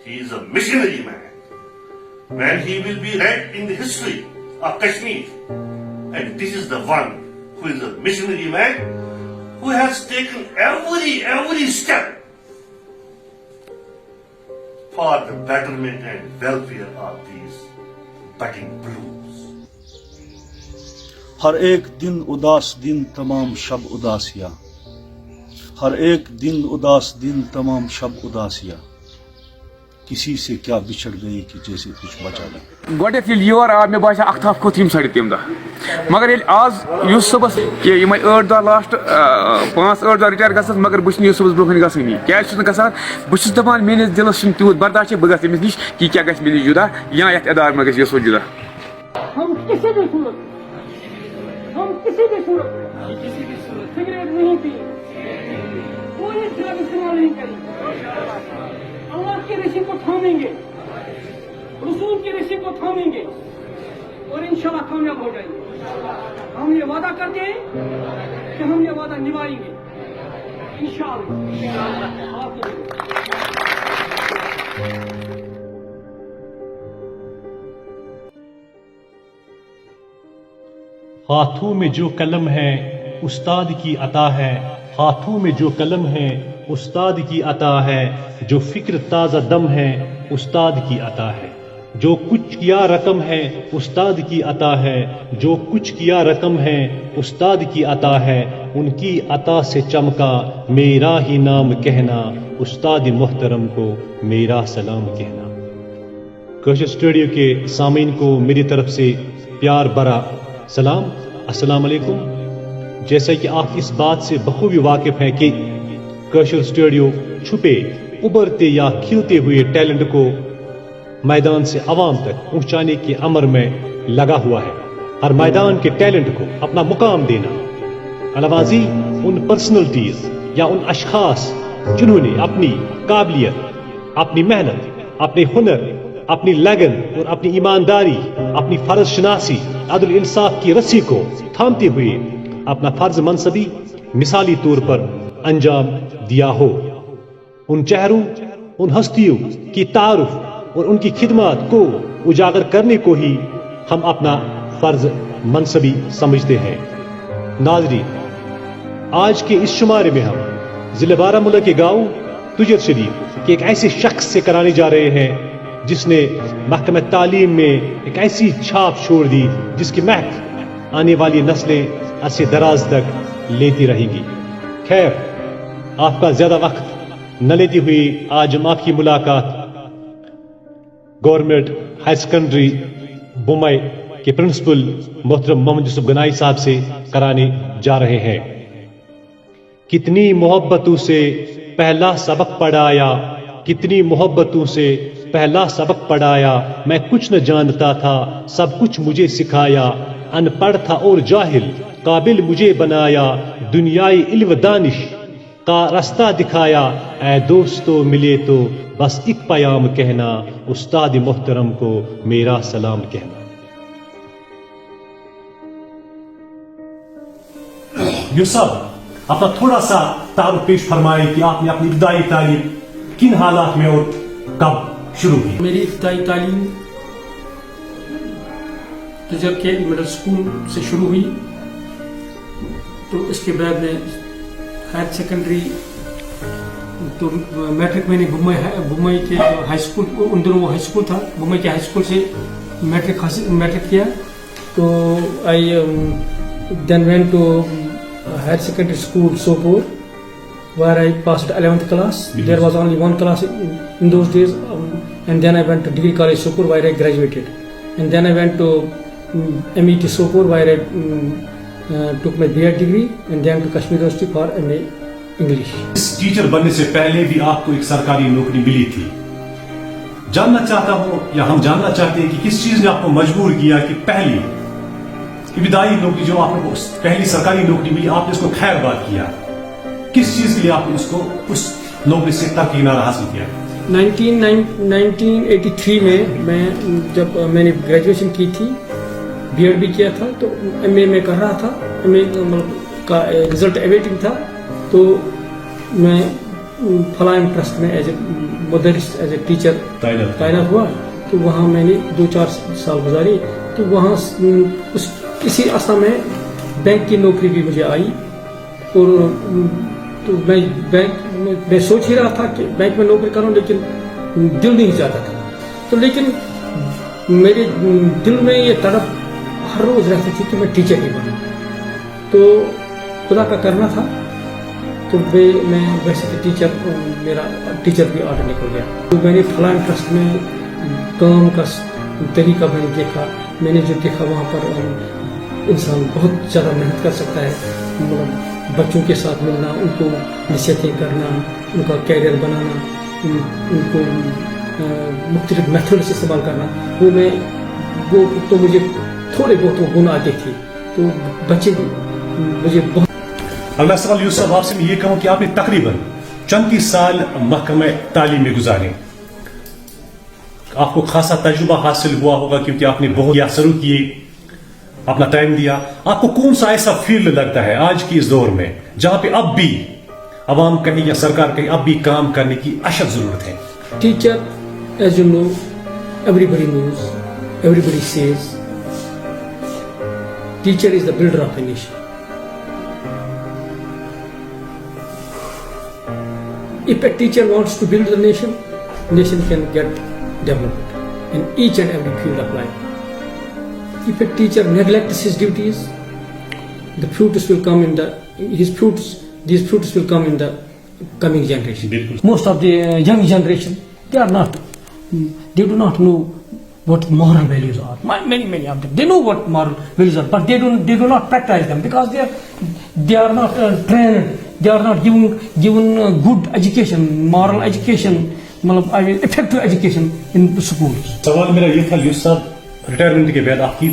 He is a missionary man. When he will be read in the history of Kashmir, and this is the one who is a missionary man who has taken every step for the betterment and welfare of these budding blues. हर एक दिन उदास दिन तमाम शब उदासियाँ, हर एक दिन उदास दिन तमाम शब उदासियाँ, किसी से क्या बिछड़ गई कि जैसे कुछ बचा नहीं. गोडेक ये योर आ मे बासा अख्ताफ खोत यम सड़ तम दह मगर ये आज युस सुबस ये यम 8 दह लास्ट 5-8 दह रिटायर गस मगर बस युस सुबस ब्रोहन गसनी क्या गसान बस दपान मेनिस दिलस तूत बर्दाश्त बह गस अमिस निश कि क्या गस मिली जुदा या यथ इदार में गस यसो जुदा. हम किसी भी सूरत सिगरेट नहीं पी, कोई ड्रग इस्तेमाल नहीं करें, अल्लाह के रस्सी को थामेंगे, रसूल के रस्सी को थामेंगे और इंशाल्लाह कामयाब हो जाएंगे. हम ये वादा करते हैं कि हम ये वादा निभाएंगे इंशाल्लाह. हाथों में जो कलम है उस्ताद की अता है, हाथों में जो कलम है उस्ताद की अता है, जो फिक्र ताज़ा दम है उस्ताद की अता है, जो कुछ किया रकम है उस्ताद की अता है, जो कुछ किया रकम है उस्ताद की अता है, उनकी अता से चमका मेरा ही नाम कहना, उस्ताद मोहतरम को मेरा सलाम कहना. कशर स्टूडियो के सामीन को मेरी तरफ से प्यार भरा सलाम, अस्सलाम वालेकुम. जैसा कि आप इस बात से बखूबी वाकिफ हैं कि कशर स्टूडियो छुपे उभरते या खिलते हुए टैलेंट को मैदान से आवाम तक पहुंचाने के अमर में लगा हुआ है. हर मैदान के टैलेंट को अपना मुकाम देना, अलावाजी उन पर्सनलिटीज या उन अशखास जिन्होंने अपनी काबिलियत, अपनी मेहनत, अपने हुनर, अपनी लगन और अपनी ईमानदारी, अपनी फर्ज शनासी, अदल इंसाफ की रस्सी को थामते हुए अपना फर्ज मनसबी मिसाली तौर पर अंजाम दिया हो. उन चेहरों, उन हस्तियों की तारुफ और उनकी खिदमत को उजागर करने को ही हम अपना फर्ज मनसबी समझते हैं. नाज़रीन, आज के इस शुमारे में हम जिले बारामूला के गांव तुजर शरीफ के एक ऐसे शख्स से कराने जा रहे हैं जिसने महकमा तालीम में एक ऐसी छाप छोड़ दी जिसकी महक आने वाली नस्लें अरसे दराज तक लेती रहेंगी. खैर, आपका ज्यादा वक्त न लेती हुई आज हम आपकी मुलाकात गवर्नमेंट हाई सेकेंडरी बुमई के प्रिंसिपल मोहतरम मोहम्मद यूसुफ गनाई साहब से कराने जा रहे हैं. कितनी मोहब्बतों से पहला सबक पढ़ाया, कितनी मोहब्बतों से पहला सबक पढ़ाया, मैं कुछ न जानता था सब कुछ मुझे सिखाया, अनपढ़ था और जाहिल काबिल मुझे बनाया, दुनियाई इल्म दानिश का रास्ता दिखाया, ऐ दोस्तों मिले तो बस एक पैगाम कहना, उस्ताद मोहतरम को मेरा सलाम कहना. यूसुफ, अपना थोड़ा सा तारुफ पेश फरमाए कि आपने अपनी इब्तदाई तालीम किन हालात में और कब शुरू हुई. मेरी इब्तदाई तालीम तुजर के मिडिल स्कूल से शुरू हुई, तो इसके बाद में हायर सेकेंडरी तो मैट्रिक मैंने बुमई के हाई स्कूल, उन दिनों वो हाई स्कूल था, बुमई के हाई स्कूल से मैट्रिक किया. तो I then went to higher secondary school Sopore where I passed 11th class. There was only one class in those days, and then I went to Degree College Sopur where I graduated, and then I went to MET Sopur where I took my B.Ed degree, and then to Kashmir University for MA English. इस teacher बनने से पहले भी आपको एक सरकारी नौकरी मिली थी. जानना चाहता हूं या हम जानना चाहते हैं कि किस चीज ने आपको मजबूर किया कि पहली इब्तदाई नौकरी जो आपको पहली सरकारी नौकरी मिली आपने इसको खैरबाद किया, किस चीज के लिए आपने उसको उस नौकरी से तरकीनारा हासिल किया? 1983 में मैं जब मैंने ग्रेजुएशन की थी, B.Ed भी किया था, तो MA में कर रहा था, MA का रिजल्ट अवेटिंग था, तो मैं फलान ट्रस्ट में एज ए मदरिस्ट एज ए टीचर तैनात हुआ। तो वहाँ मैंने 2-4 साल गुजारी। तो वहाँ इसी अरसा में बैंक की नौकरी भी मुझे आई। और तो मैं सोच ही रहा था कि बैंक में नौकरी करूं, लेकिन दिल नहीं चाहता था। तो लेकिन मेरे दिल में ये तड़प हर रोज रहती थी कि मैं टीचर ही बनूं। तो खुदा का करना था। तो मैं वैसे तो मेरा टीचर भी ऑर्डर निकल गया। तो मैंने फलान ट्रस्ट में काम का तरीका मैंने देखा। मैंने जो देखा वहाँ पर इंसान बहुत ज़्यादा मेहनत कर सकता है। मतलब बच्चों के साथ मिलना, उनको नसीहतें करना, उनका कैरियर बनाना, उनको मुख्तलिफ मेथड्स इस्तेमाल करना, वो तो मुझे थोड़े बहुत वो गुण आते थे। तो बच्चे मुझे बहुत। अगला सवाल यूसुफ आपसे मैं ये कहूँ कि आपने तकरीबन 34 साल महकमे तालीम में गुजारे, आपको खासा तजुर्बा हासिल हुआ होगा क्योंकि आपने बहुत शुरू किए, अपना टाइम दिया। आपको कौन सा ऐसा फील्ड लगता है आज की इस दौर में जहां पे अब भी अवाम कहीं या सरकार कहीं अब भी काम करने की अशद जरूरत है? Teacher, as you know, everybody knows, everybody says, teacher is the builder of a nation. If a teacher wants to build the nation, nation can get developed in each and every field of life. If a teacher neglects his duties, the fruits will come in these fruits will come in the coming generation. Most of the young generation, they do not know what moral values are. Many of them, they know what moral values are, but they do not practice them because they are not trained. They are not given good education, moral education, effective education in the schools. सवाल मेरा ये था यूसुफ साहब, retirement के बाद आपकी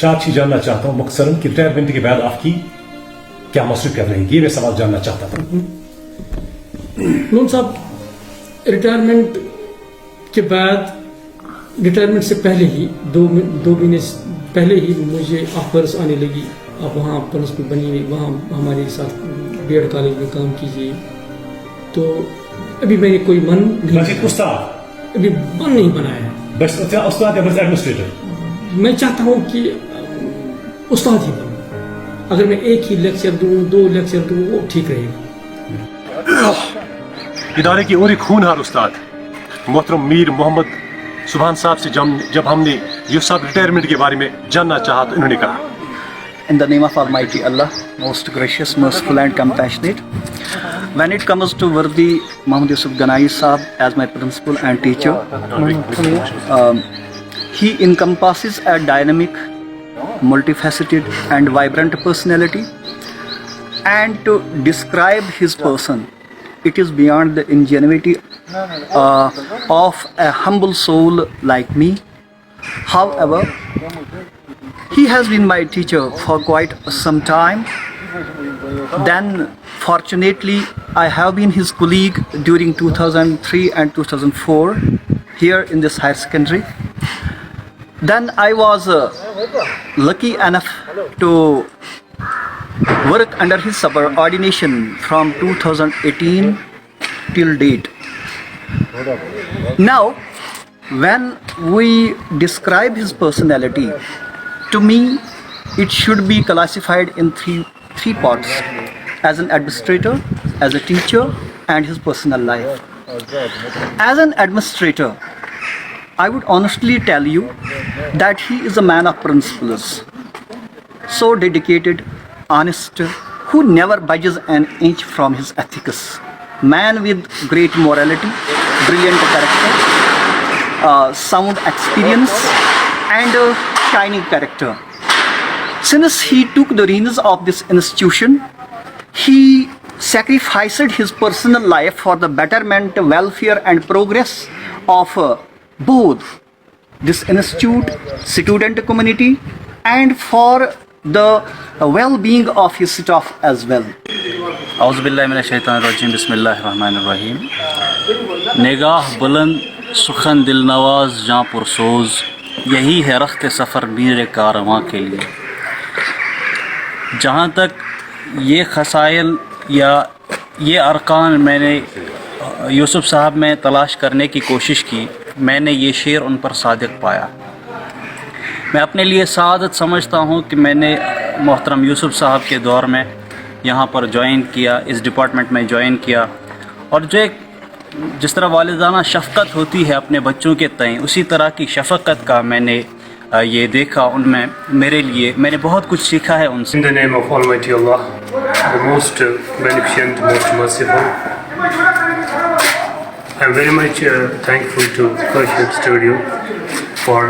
साक्षी जानना चाहता हूँ मकसरन कि रिटायरमेंट के बाद आपकी क्या मसरूफियत रहेगी, ये मैं सवाल जानना चाहता था। नून साहब, रिटायरमेंट के बाद, रिटायरमेंट से पहले ही 2 महीने पहले ही मुझे ऑफर्स आने लगी। आप वहाँ प्रिंसिपल बनिए, वहाँ हमारे साथ बीएड कॉलेज में काम कीजिए। तो अभी मैंने कोई मन नहीं, उस्ताद अभी मन नहीं बनाया है। बस उस्ताद या बस एडमिनिस्ट्रेटर? मैं चाहता हूँ कि उस्ताद ही बनूं। अगर मैं एक ही लेक्चर दूँ, 2 लेक्चर दूँ, वो ठीक रहेगा। इदारे की और एक खूनहार उस्ताद मोहतरम मीर मोहम्मद सुभान साहब से जब हमने यूसुफ साहब रिटायरमेंट के बारे में जानना चाहा तो इन्होंने कहा, In the name of Almighty Allah, most gracious, merciful and compassionate, when it comes to worthy Muhammad Yusuf Ganai Sahab as my principal and teacher, he encompasses a dynamic, multifaceted and vibrant personality, and to describe his person, it is beyond the ingenuity of a humble soul like me. However, he has been my teacher for quite some time. Then, fortunately, I have been his colleague during 2003 and 2004 here in this higher secondary. Then I was lucky enough to work under his subordination from 2018 till date. Now, when we describe his personality, to me, it should be classified in three parts: as an administrator, as a teacher, and his personal life. As an administrator, I would honestly tell you that he is a man of principles, so dedicated, honest, who never budges an inch from his ethics. Man with great morality, brilliant character, sound experience, and shining character. Since he took the reins of this institution, he sacrificed his personal life for the betterment, welfare and progress of both this institute, student community, and for the well-being of his staff as well. औज़ुबिल्लाहि मिनश्शैतानिर्रजीम, बिस्मिल्लाहिर्रहमानिर्रहीम। निगाह बुलंद, सुखन दिल नवाज, जाँ पुरसोज, यही है रख्त सफ़र मीर कारवां के लिए। जहाँ तक ये खसाइल या ये अरकान मैंने یوسف صاحب میں تلاش کرنے کی کوشش کی، میں نے یہ شعر ان پر صادق پایا۔ میں اپنے لیے سعادت سمجھتا ہوں کہ میں نے محترم یوسف صاحب کے دور میں یہاں پر جوائن کیا، اس ڈپارٹمنٹ میں جوائن کیا، اور جو ایک جس طرح والدانہ شفقت ہوتی ہے اپنے بچوں کے تئیں، اسی طرح کی شفقت کا میں نے یہ دیکھا ان میں۔ میرے لیے میں نے بہت کچھ سیکھا ہے ان سے۔ In the name of Almighty Allah, the most beneficent, most merciful, I am very much thankful to Kashmir Studio for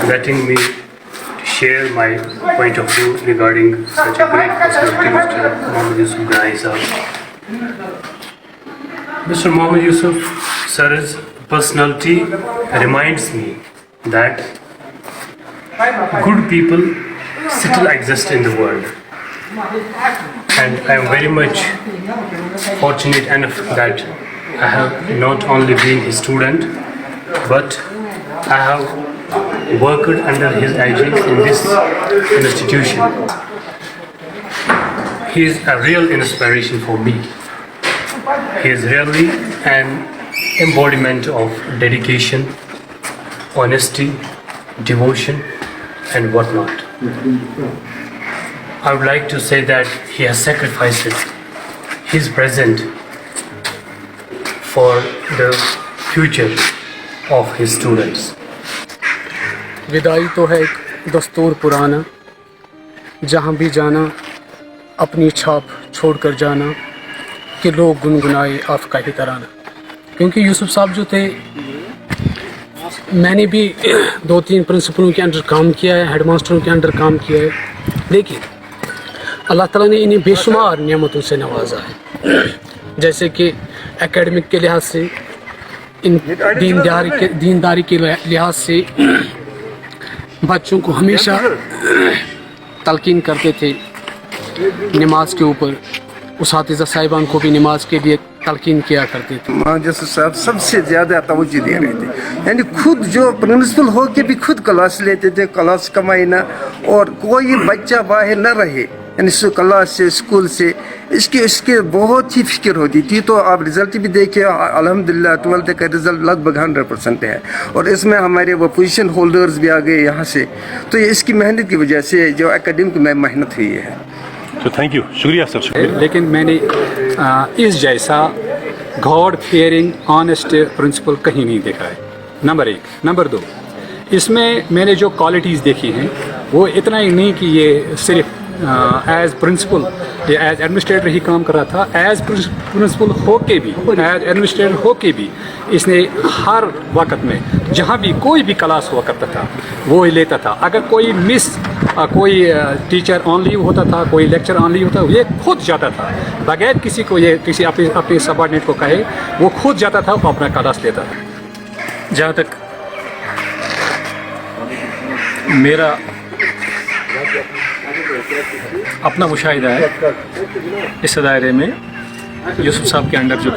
letting me share my point of view regarding such a great personality, Mr. Mohammad Yusuf Ganai Sahab. Mr. Mohammad Yusuf sir's personality reminds me that good people still exist in the world, and I am very much fortunate enough that I have not only been his student, but I have worked under his aegis in this institution. He is a real inspiration for me. He is really an embodiment of dedication, honesty, devotion, and whatnot. I would like to say that he has sacrificed his present for the future of his students. विदाई तो है एक दस्तूर पुराना, जहाँ भी जाना अपनी छाप छोड़ कर जाना, कि लोग गुनगुनाए आपका ही तराना। क्योंकि यूसुफ साहब जो थे, मैंने भी 2-3 प्रिंसिपलों के अंडर काम किया है, हेड मास्टरों के अंडर काम किया है, लेकिन अल्लाह ताला ने इन्हें बेशुमार नियामतों से नवाजा है। जैसे कि एकेडमिक के लिहाज से, इन दीनदारी के लिहाज से बच्चों को हमेशा तलकीन करते थे नमाज के ऊपर। उसातिज़ा साहिबान को भी नमाज के लिए तलकीन किया करते थे। महाजस साहब सबसे ज़्यादा तवज्जो दे रहे थे, यानी खुद जो प्रिंसिपल हो के भी खुद क्लास लेते थे, क्लास कमाईना, और कोई बच्चा बाहर न रहे, यानी क्लास से, स्कूल से, इसके बहुत ही फिक्र होती थी। तो आप रिज़ल्ट भी देखिए, अल्हम्दुलिल्लाह 12th का रिज़ल्ट लगभग 100% है, और इसमें हमारे वो पोजीशन होल्डर्स भी आ गए यहाँ से। तो ये इसकी मेहनत की वजह से जो एकेडमिक में मेहनत हुई है। तो थैंक यू, शुक्रिया सर, शुक्रिया। लेकिन मैंने इस जैसा गॉड फियरिंग ऑनेस्ट प्रिंसिपल कहीं नहीं देखा है, नंबर 1। नंबर 2, इसमें मैंने जो क्वालिटीज़ देखी हैं वो इतना ही नहीं कि ये सिर्फ एज प्रिंसिपल या एज एडमिनिस्ट्रेटर ही काम कर रहा था, एज प्रिंसिपल हो के भी, एज एडमिनिस्ट्रेटर हो के भी इसने हर वक्त में जहाँ भी कोई भी क्लास हुआ करता था वो ही लेता था। अगर कोई कोई टीचर ऑन लीव होता था, कोई लेक्चर ऑन लीव होता, ये खुद जाता था बगैर किसी को, ये किसी अपने सबऑर्डिनेट को कहे, वो खुद जाता था, वो अपना क्लास लेता था। जहाँ तक मेरा अपना मुशाहिदा है, इस दायरे में यूसुफ साहब के अंडर जो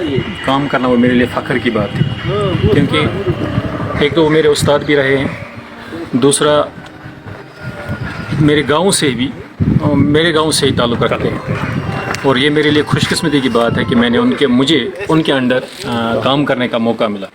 काम करना वो मेरे लिए फ़ख्र की बात थी, क्योंकि एक तो वो मेरे उस्ताद भी रहे हैं, दूसरा मेरे गांव से ही ताल्लुक़ रखते हैं, और ये मेरे लिए खुशकिस्मती की बात है कि मुझे उनके अंडर काम करने का मौका मिला।